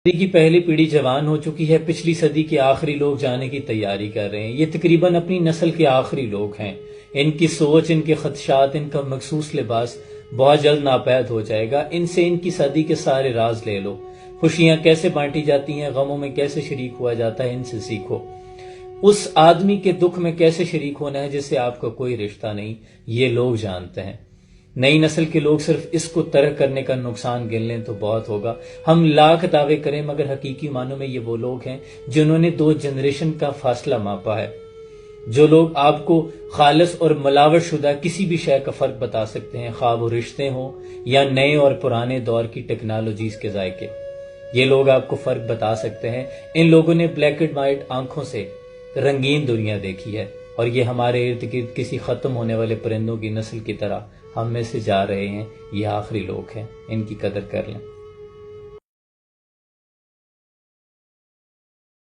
صدی کی پہلی پیڑھی جوان ہو چکی ہے، پچھلی صدی کے آخری لوگ جانے کی تیاری کر رہے ہیں۔ یہ تقریباً اپنی نسل کے آخری لوگ ہیں۔ ان کی سوچ، ان کے خدشات، ان کا مخصوص لباس بہت جلد ناپید ہو جائے گا۔ ان سے ان کی صدی کے سارے راز لے لو۔ خوشیاں کیسے بانٹی جاتی ہیں، غموں میں کیسے شریک ہوا جاتا ہے، ان سے سیکھو۔ اس آدمی کے دکھ میں کیسے شریک ہونا ہے جس سے آپ کا کوئی رشتہ نہیں، یہ لوگ جانتے ہیں۔ نئی نسل کے لوگ صرف اس کو ترک کرنے کا نقصان گن لیں تو بہت ہوگا۔ ہم لاکھ دعوے کریں مگر حقیقی معنوں میں یہ وہ لوگ ہیں جنہوں نے 2 جنریشن کا فاصلہ ماپا ہے۔ جو لوگ آپ کو خالص اور ملاوٹ شدہ کسی بھی شے کا فرق بتا سکتے ہیں، خواہ وہ رشتے ہوں یا نئے اور پرانے دور کی ٹیکنالوجیز کے ذائقے، یہ لوگ آپ کو فرق بتا سکتے ہیں۔ ان لوگوں نے بلیک اینڈ وائٹ آنکھوں سے رنگین دنیا دیکھی ہے، اور یہ ہمارے ارد گرد کسی ختم ہونے والے پرندوں کی نسل کی طرح ہم میں سے جا رہے ہیں۔ یہ آخری لوگ ہیں، ان کی قدر کر لیں۔